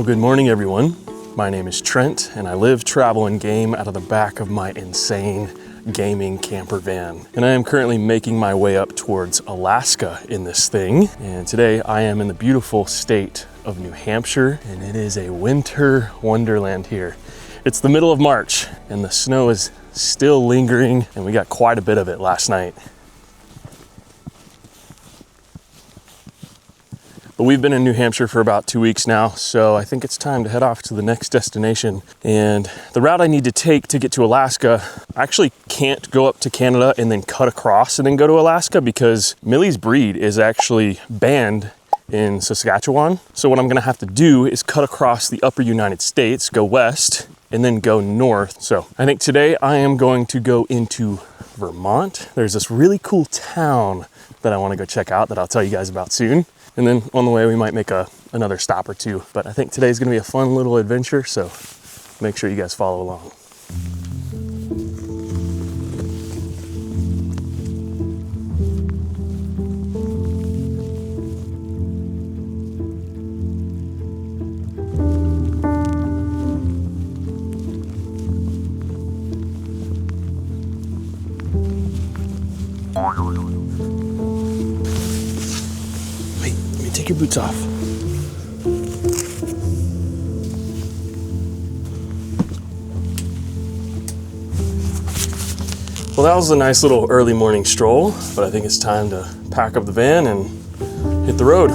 Well, good morning, everyone. My name is Trent, and I live, travel, and game out of the back of my insane gaming camper van. And I am currently making my way up towards Alaska in this thing. And today I am in the beautiful state of New Hampshire, and it is a winter wonderland here. It's the middle of March, and the snow is still lingering, and we got quite a bit of it last night. But we've been in New Hampshire for about 2 weeks now, so I think it's time to head off to the next destination. And the route I need to take to get to Alaska, I actually can't go up to Canada and then cut across and then go to Alaska because Millie's breed is actually banned in Saskatchewan. So what I'm gonna have to do is cut across the upper United States, go west, and then go north. So I think today I am going to go into Vermont. There's this really cool town that I wanna go check out that I'll tell you guys about soon. And then on the way, we might make another stop or two. But I think today's gonna be a fun little adventure, so make sure you guys follow along. Take your boots off. Well, that was a nice little early morning stroll, but I think it's time to pack up the van and hit the road.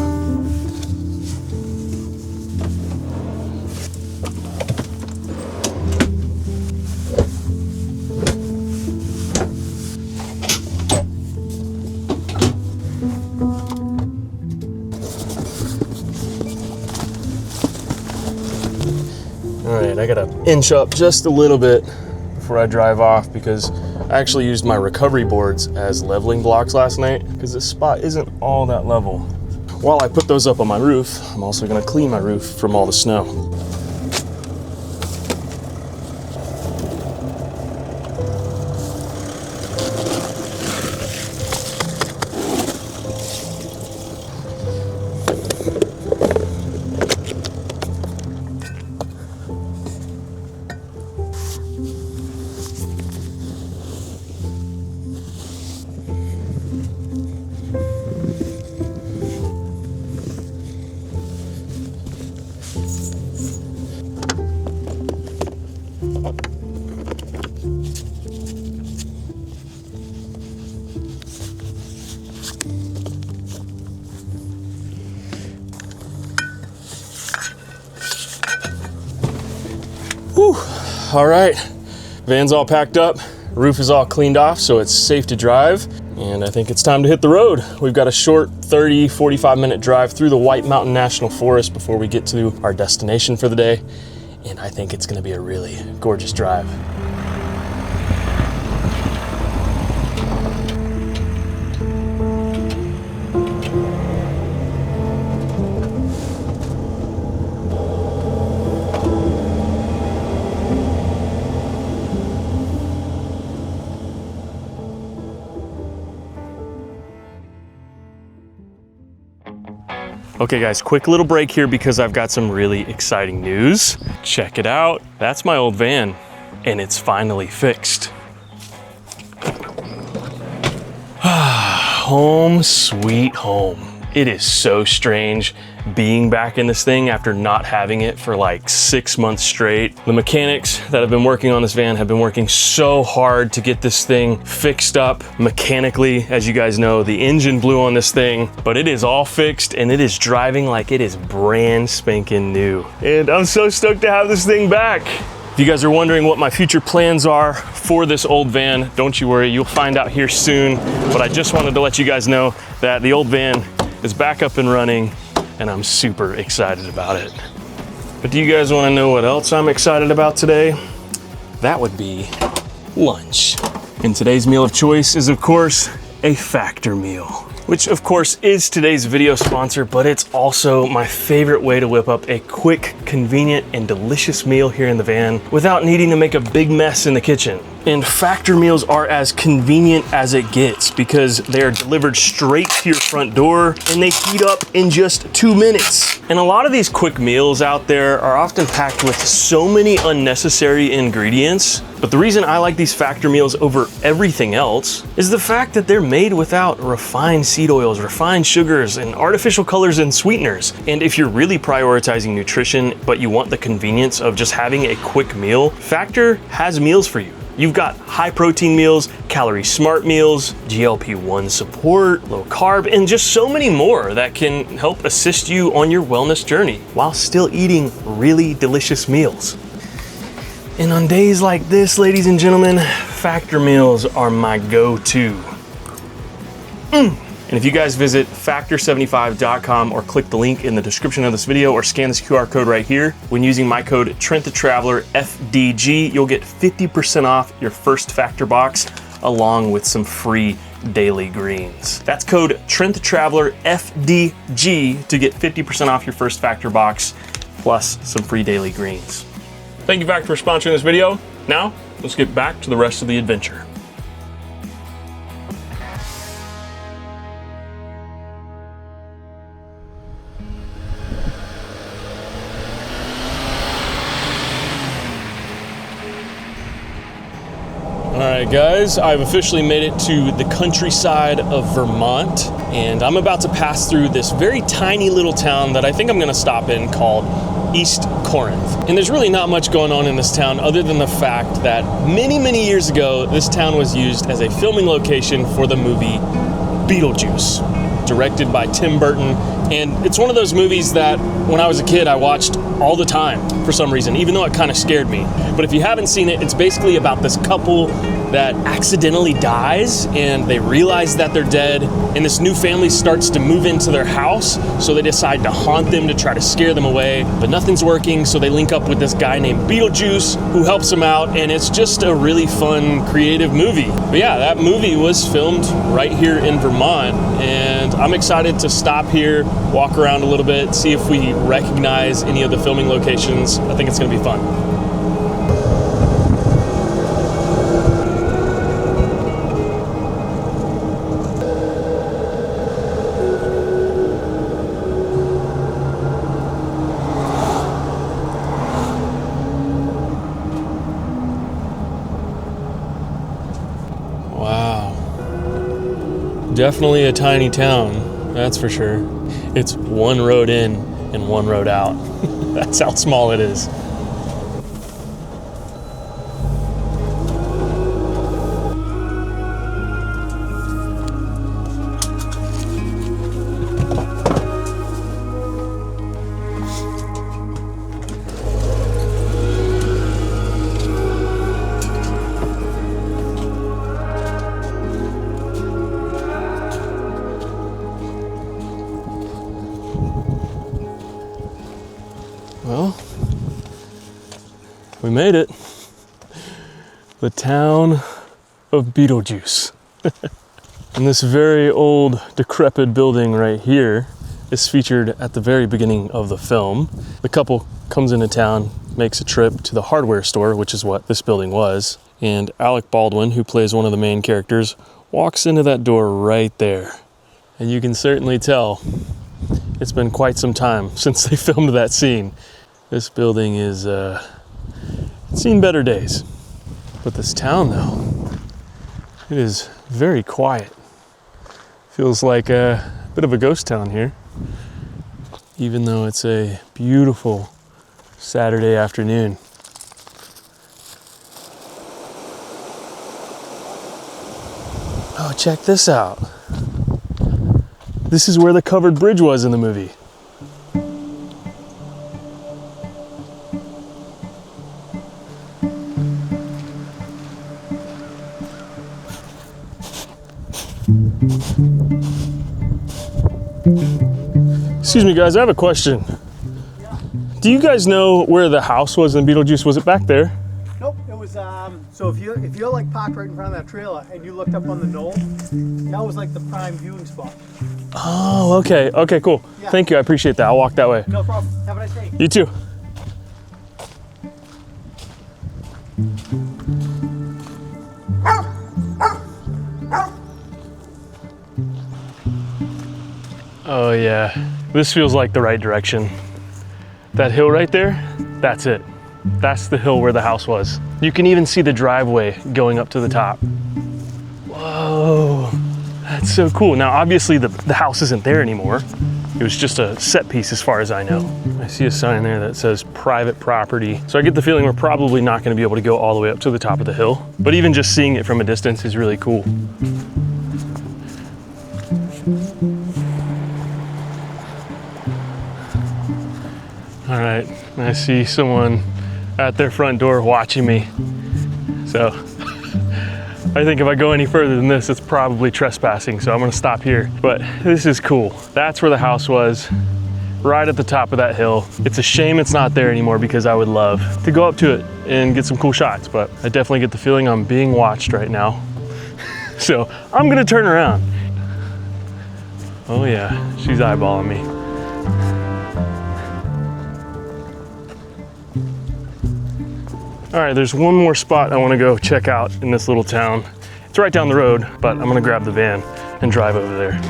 All right, I gotta inch up just a little bit before I drive off because I actually used my recovery boards as leveling blocks last night because this spot isn't all that level. While I put those up on my roof, I'm also gonna clean my roof from all the snow. Whew. All right, van's all packed up, roof is all cleaned off, so it's safe to drive. And I think it's time to hit the road. We've got a short 30-45 minute drive through the White Mountain National Forest before we get to our destination for the day. And I think it's gonna be a really gorgeous drive. Okay guys, quick little break here because I've got some really exciting news. Check it out. That's my old van and it's finally fixed. Home sweet home. It is so strange being back in this thing after not having it for like 6 months straight. The mechanics that have been working on this van have been working so hard to get this thing fixed up mechanically. As you guys know, the engine blew on this thing, but it is all fixed and it is driving like it is brand spanking new. And I'm so stoked to have this thing back. If you guys are wondering what my future plans are for this old van, don't you worry, you'll find out here soon. But I just wanted to let you guys know that the old van is back up and running and I'm super excited about it. But do you guys want to know what else I'm excited about today? That would be lunch. And today's meal of choice is, of course, a Factor meal, which of course is today's video sponsor, but it's also my favorite way to whip up a quick, convenient, and delicious meal here in the van without needing to make a big mess in the kitchen. And Factor meals are as convenient as it gets because they are delivered straight to your front door and they heat up in just 2 minutes. And a lot of these quick meals out there are often packed with so many unnecessary ingredients. But the reason I like these Factor meals over everything else is the fact that they're made without refined seed oils, refined sugars, and artificial colors and sweeteners. And if you're really prioritizing nutrition, but you want the convenience of just having a quick meal, Factor has meals for you. You've got high protein meals, calorie smart meals, GLP-1 support, low carb, and just so many more that can help assist you on your wellness journey while still eating really delicious meals. And on days like this, ladies and gentlemen, Factor meals are my go-to. And if you guys visit factor75.com or click the link in the description of this video or scan this QR code right here, when using my code Trent the Traveler FDG, you'll get 50% off your first Factor box along with some free daily greens. That's code Trent the Traveler FDG to get 50% off your first Factor box plus some free daily greens. Thank you, Factor, for sponsoring this video. Now, let's get back to the rest of the adventure. All right, guys, I've officially made it to the countryside of Vermont, and I'm about to pass through this very tiny little town that I think I'm gonna stop in called East Corinth. And there's really not much going on in this town other than the fact that many, many years ago, this town was used as a filming location for the movie Beetlejuice, directed by Tim Burton. And it's one of those movies that when I was a kid, I watched all the time for some reason, even though it kind of scared me. But if you haven't seen it, it's basically about this couple that accidentally dies and they realize that they're dead, and this new family starts to move into their house, so they decide to haunt them to try to scare them away, but nothing's working, so they link up with this guy named Beetlejuice who helps them out, and it's just a really fun, creative movie. But yeah, that movie was filmed right here in Vermont, and I'm excited to stop here, walk around a little bit, see if we recognize any of the filming locations. I think it's gonna be fun. Definitely a tiny town, that's for sure. It's one road in and one road out. That's how small it is. Well, we made it. The town of Beetlejuice. And this very old, decrepit building right here is featured at the very beginning of the film. The couple comes into town, makes a trip to the hardware store, which is what this building was, and Alec Baldwin, who plays one of the main characters, walks into that door right there. And you can certainly tell it's been quite some time since they filmed that scene. This building is, it's seen better days. But this town though, it is very quiet. Feels like a bit of a ghost town here, even though it's a beautiful Saturday afternoon. Oh, check this out. This is where the covered bridge was in the movie. Excuse me, guys, I have a question. Yeah. Do you guys know where the house was in Beetlejuice? Was it back there? Nope, it was, so if you're like parked right in front of that trailer and you looked up on the knoll, that was like the prime viewing spot. Oh, okay. Okay, cool. Yeah. Thank you. I appreciate that. I'll walk that way. No problem. Have a nice day. You too. Oh yeah, this feels like the right direction. That hill right there, that's it. That's the hill where the house was. You can even see the driveway going up to the top. Whoa, that's so cool. Now, obviously the house isn't there anymore. It was just a set piece as far as I know. I see a sign there that says private property. So I get the feeling we're probably not gonna be able to go all the way up to the top of the hill, but even just seeing it from a distance is really cool. All right, I see someone at their front door watching me. So I think if I go any further than this, it's probably trespassing, so I'm gonna stop here. But this is cool. That's where the house was, right at the top of that hill. It's a shame it's not there anymore because I would love to go up to it and get some cool shots, but I definitely get the feeling I'm being watched right now. So I'm gonna turn around. Oh yeah, she's eyeballing me. All right, there's one more spot I wanna go check out in this little town. It's right down the road, but I'm gonna grab the van and drive over there.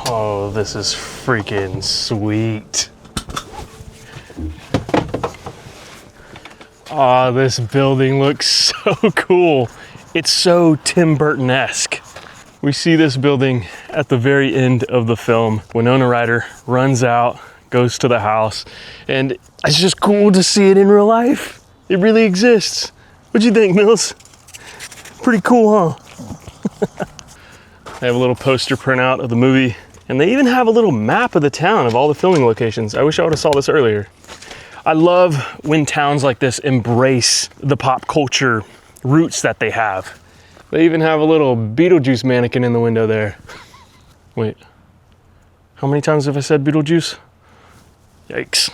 Oh, this is freaking sweet. Oh, this building looks so cool. It's so Tim Burton-esque. We see this building at the very end of the film. Winona Ryder runs out, goes to the house, and it's just cool to see it in real life. It really exists. What'd you think, Mills? Pretty cool, huh? They have a little poster printout of the movie, and they even have a little map of the town of all the filming locations. I wish I would have saw this earlier. I love when towns like this embrace the pop culture roots that they have. They even have a little Beetlejuice mannequin in the window there. Wait, how many times have I said Beetlejuice? Yikes.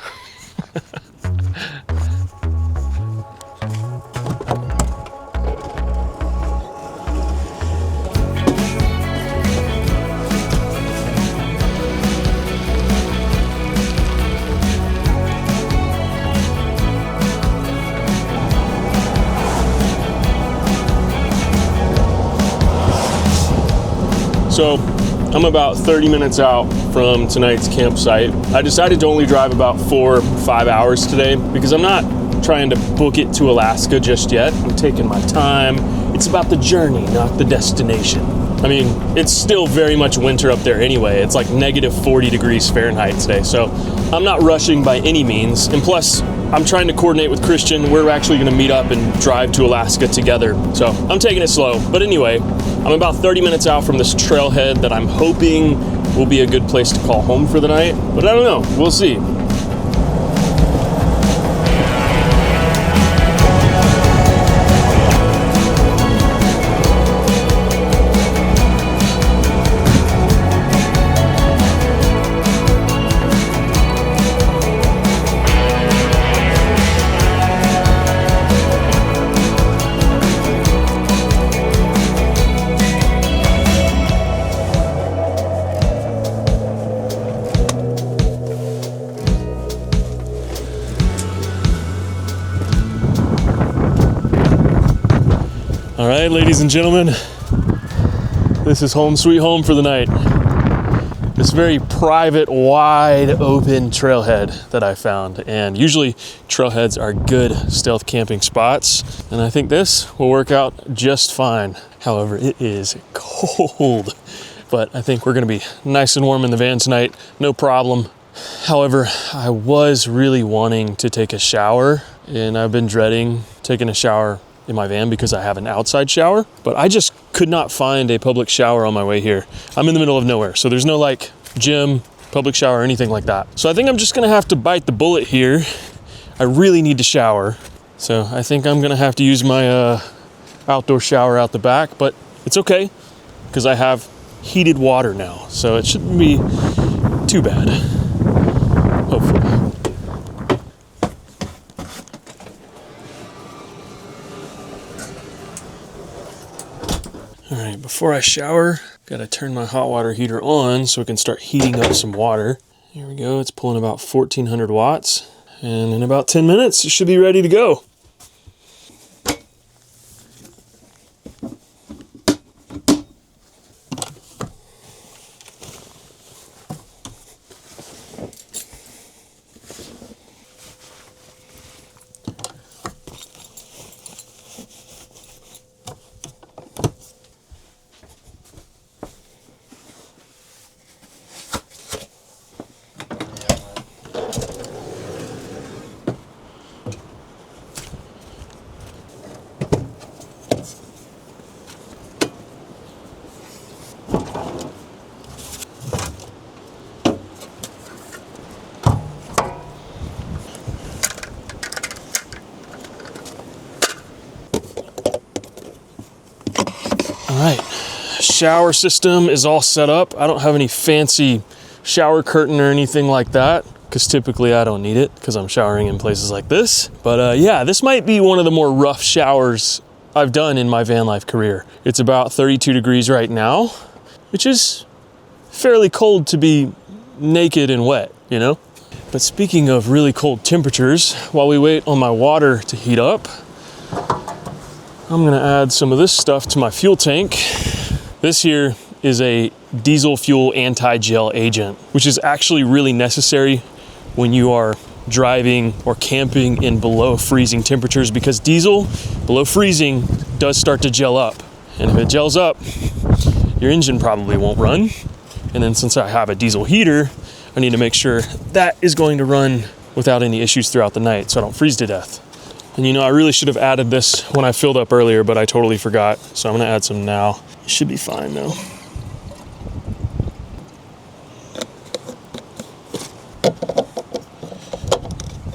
So I'm about 30 minutes out from tonight's campsite. I decided to only drive about 4 or 5 hours today because I'm not trying to book it to Alaska just yet. I'm taking my time. It's about the journey, not the destination. I mean, it's still very much winter up there anyway. It's like negative 40 degrees Fahrenheit today. So I'm not rushing by any means. And plus, I'm trying to coordinate with Christian. We're actually gonna meet up and drive to Alaska together. So I'm taking it slow. But anyway, I'm about 30 minutes out from this trailhead that I'm hoping will be a good place to call home for the night. But I don't know, we'll see. All right, ladies and gentlemen, this is home sweet home for the night. This very private, wide open trailhead that I found. And usually trailheads are good stealth camping spots. And I think this will work out just fine. However, it is cold, but I think we're gonna be nice and warm in the van tonight, no problem. However, I was really wanting to take a shower, and I've been dreading taking a shower in my van because I have an outside shower, but I just could not find a public shower on my way here. I'm in the middle of nowhere, so there's no like gym, public shower, or anything like that. So I think I'm just gonna have to bite the bullet here. I really need to shower. So I think I'm gonna have to use my outdoor shower out the back, but it's okay because I have heated water now, so it shouldn't be too bad, hopefully. All right, before I shower, gotta turn my hot water heater on so it can start heating up some water. Here we go, it's pulling about 1400 watts. And in about 10 minutes, it should be ready to go. All right, shower system is all set up. I don't have any fancy shower curtain or anything like that, because typically I don't need it because I'm showering in places like this. But yeah, this might be one of the more rough showers I've done in my van life career. It's about 32 degrees right now, which is fairly cold to be naked and wet, you know? But speaking of really cold temperatures, while we wait on my water to heat up, I'm gonna add some of this stuff to my fuel tank. This here is a diesel fuel anti-gel agent, which is actually really necessary when you are driving or camping in below freezing temperatures, because diesel below freezing does start to gel up. And if it gels up, your engine probably won't run. And then since I have a diesel heater, I need to make sure that is going to run without any issues throughout the night so I don't freeze to death. And you know, I really should have added this when I filled up earlier, but I totally forgot. So I'm gonna add some now. It should be fine though.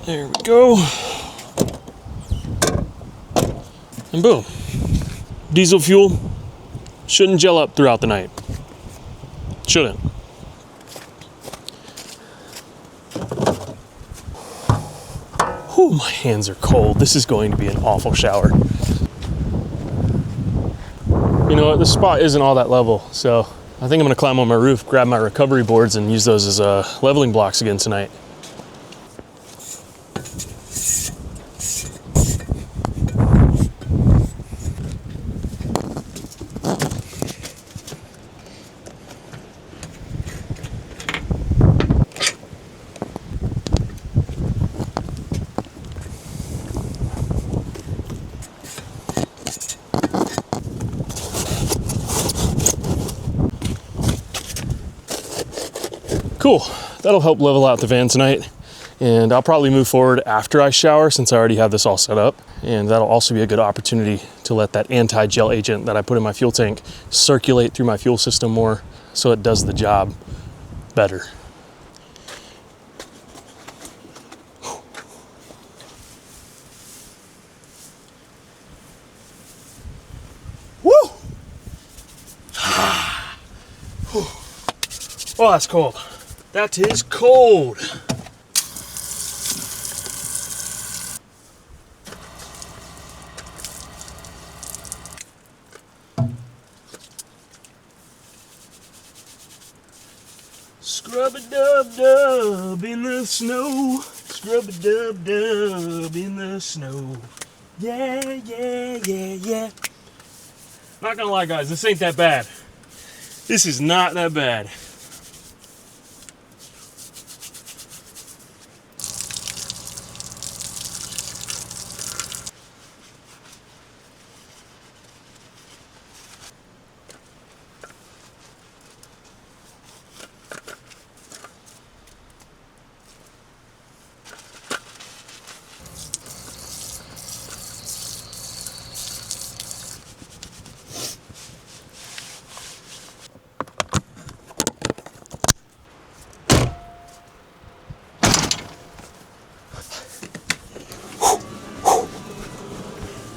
There we go. And boom. Diesel fuel shouldn't gel up throughout the night. Shouldn't. Whew, my hands are cold. This is going to be an awful shower. You know what, this spot isn't all that level, so I think I'm gonna climb on my roof, grab my recovery boards, and use those as leveling blocks again tonight. Cool, that'll help level out the van tonight. And I'll probably move forward after I shower since I already have this all set up. And that'll also be a good opportunity to let that anti-gel agent that I put in my fuel tank circulate through my fuel system more so it does the job better. Woo! Oh, that's cold. That is cold. Scrub-a-dub-dub in the snow. Scrub-a-dub-dub in the snow. Yeah, yeah, yeah, yeah. Not gonna lie, guys, this ain't that bad. This is not that bad.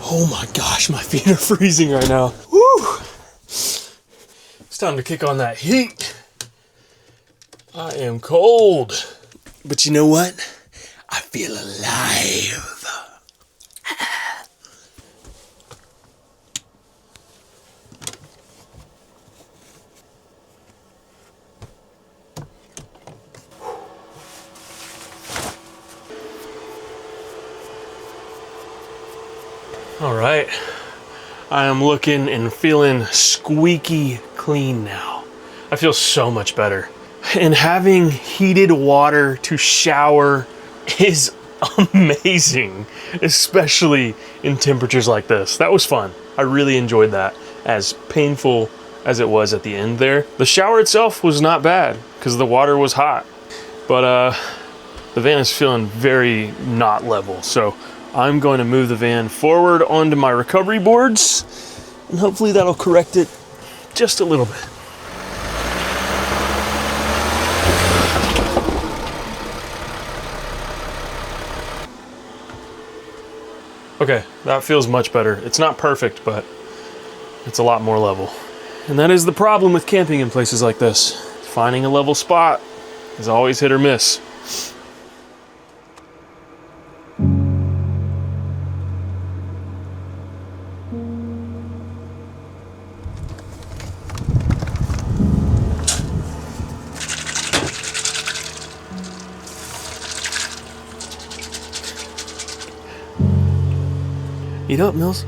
Oh my gosh, my feet are freezing right now. Woo! It's time to kick on that heat. I am cold. But you know what? I feel alive. All right, I am looking and feeling squeaky clean now. I feel so much better. And having heated water to shower is amazing, especially in temperatures like this. That was fun. I really enjoyed that, as painful as it was at the end there. The shower itself was not bad because the water was hot, but the van is feeling very not level. So I'm going to move the van forward onto my recovery boards, and hopefully that'll correct it just a little bit. Okay, that feels much better. It's not perfect, but it's a lot more level. And that is the problem with camping in places like this. Finding a level spot is always hit or miss. Eat up, Mills.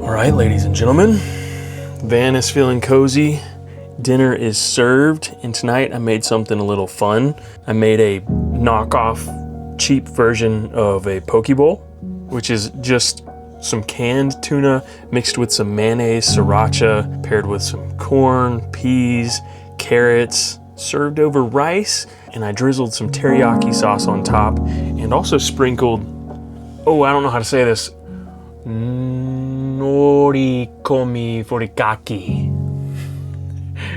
All right, ladies and gentlemen, van is feeling cozy. Dinner is served, and tonight I made something a little fun. I made a knockoff, cheap version of a poke bowl, which is just some canned tuna mixed with some mayonnaise, sriracha, paired with some corn, peas, carrots, served over rice, and I drizzled some teriyaki sauce on top, and also sprinkled, oh, I don't know how to say this, norikomi furikake.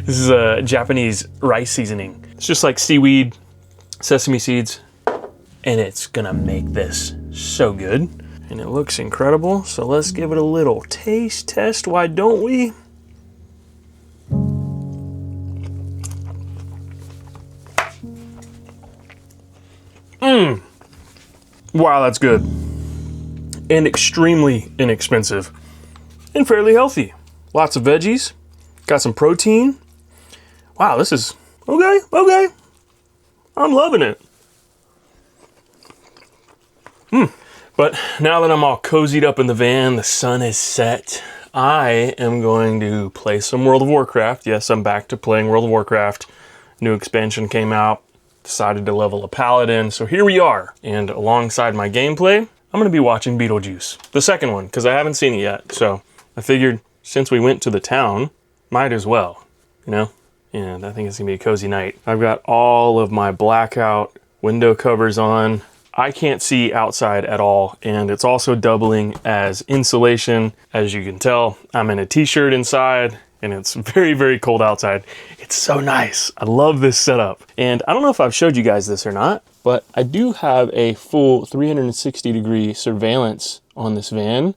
This is a Japanese rice seasoning. It's just like seaweed, sesame seeds, and it's gonna make this so good. And it looks incredible, so let's give it a little taste test, why don't we? Wow, that's good. And extremely inexpensive. And fairly healthy. Lots of veggies. Got some protein. Wow, this is okay. I'm loving it. But now that I'm all cozied up in the van, the sun is set, I am going to play some World of Warcraft. Yes, I'm back to playing World of Warcraft. New expansion came out. Decided to level a paladin, so here we are. And alongside my gameplay, I'm gonna be watching Beetlejuice. The second one, because I haven't seen it yet. So I figured since we went to the town, might as well, you know? And I think it's gonna be a cozy night. I've got all of my blackout window covers on. I can't see outside at all, and it's also doubling as insulation. As you can tell, I'm in a t-shirt inside, and it's very, very cold outside. It's so nice. I love this setup. And I don't know if I've showed you guys this or not, but I do have a full 360-degree surveillance on this van.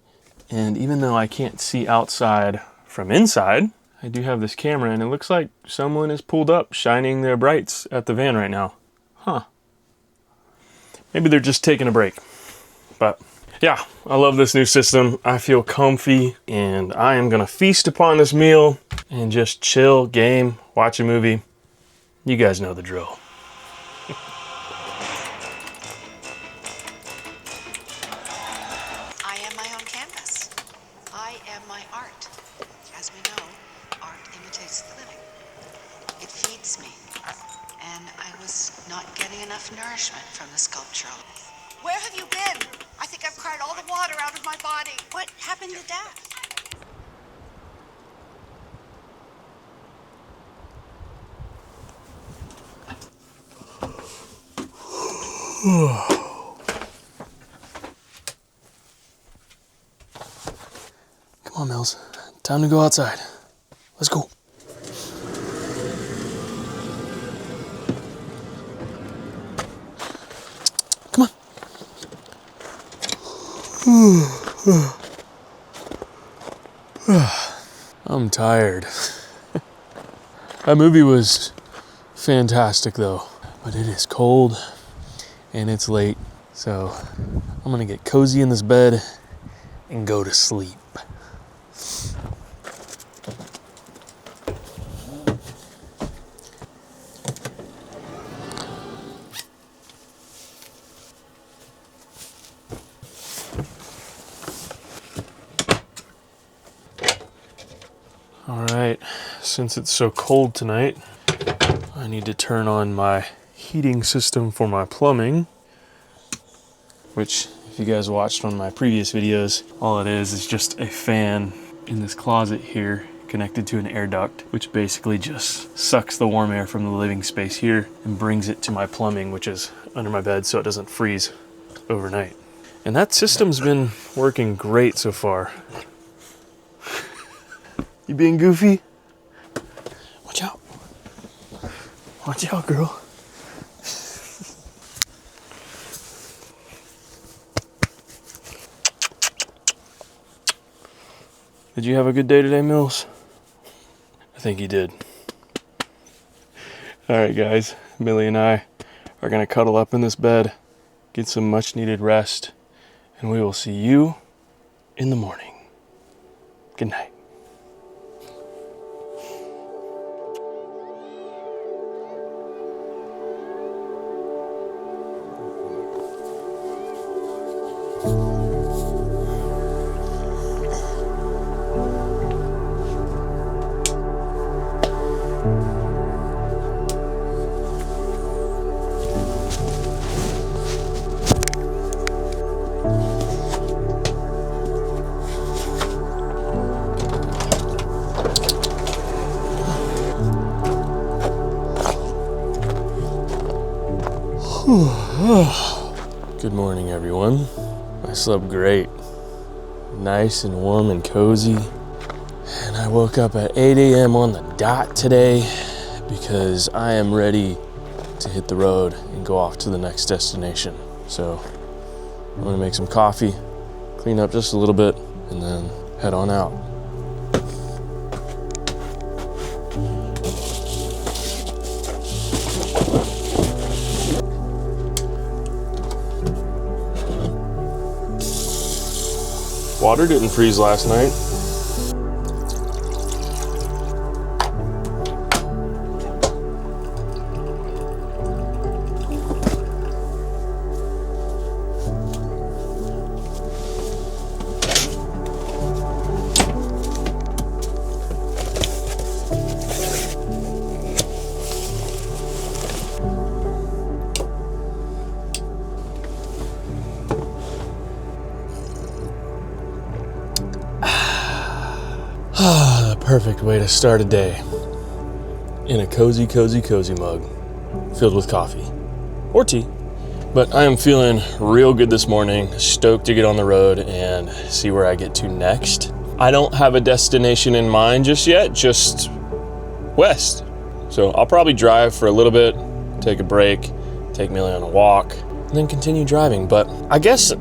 And even though I can't see outside from inside, I do have this camera, and it looks like someone is pulled up shining their brights at the van right now. Huh. Maybe they're just taking a break. But yeah, I love this new system. I feel comfy, and I am gonna feast upon this meal and just chill, game, watch a movie. You guys know the drill. I am my own canvas. I am my art. As we know, art imitates the living. It feeds me. And I was not getting enough nourishment from the sculptural. Where have you been? I think I've cried all the water out of my body. What happened to Dad? Come on, Mills. Time to go outside. Let's go. Come on. I'm tired. That movie was fantastic though, but it is cold and it's late, so I'm gonna get cozy in this bed and go to sleep. All right, since it's so cold tonight, I need to turn on my heating system for my plumbing, which if you guys watched on my previous videos, all it is just a fan in this closet here connected to an air duct, which basically just sucks the warm air from the living space here and brings it to my plumbing, which is under my bed so it doesn't freeze overnight. And that system's been working great so far. You being goofy? Watch out. Watch out, girl. Did you have a good day today, Mills? I think you did. All right, guys. Millie and I are going to cuddle up in this bed, get some much needed rest, and we will see you in the morning. Good night. Good morning, everyone. I slept great. Nice and warm and cozy. And I woke up at 8 a.m. on the dot today because I am ready to hit the road and go off to the next destination. So I'm gonna make some coffee, clean up just a little bit, and then head on out. Water didn't freeze last night. The perfect way to start a day. In a cozy, cozy, cozy mug filled with coffee or tea. But I am feeling real good this morning, stoked to get on the road and see where I get to next. I don't have a destination in mind just yet, just west. So I'll probably drive for a little bit, take a break, take Millie on a walk, and then continue driving. But I guess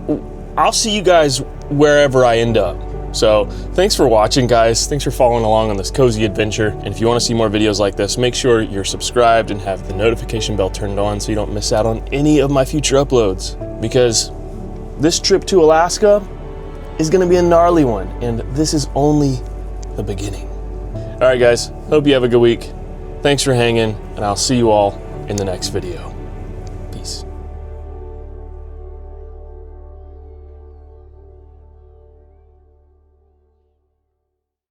I'll see you guys wherever I end up. So thanks for watching, guys. Thanks for following along on this cozy adventure. And if you want to see more videos like this, make sure you're subscribed and have the notification bell turned on so you don't miss out on any of my future uploads. Because this trip to Alaska is going to be a gnarly one, and this is only the beginning. All right, guys. Hope you have a good week. Thanks for hanging, and I'll see you all in the next video.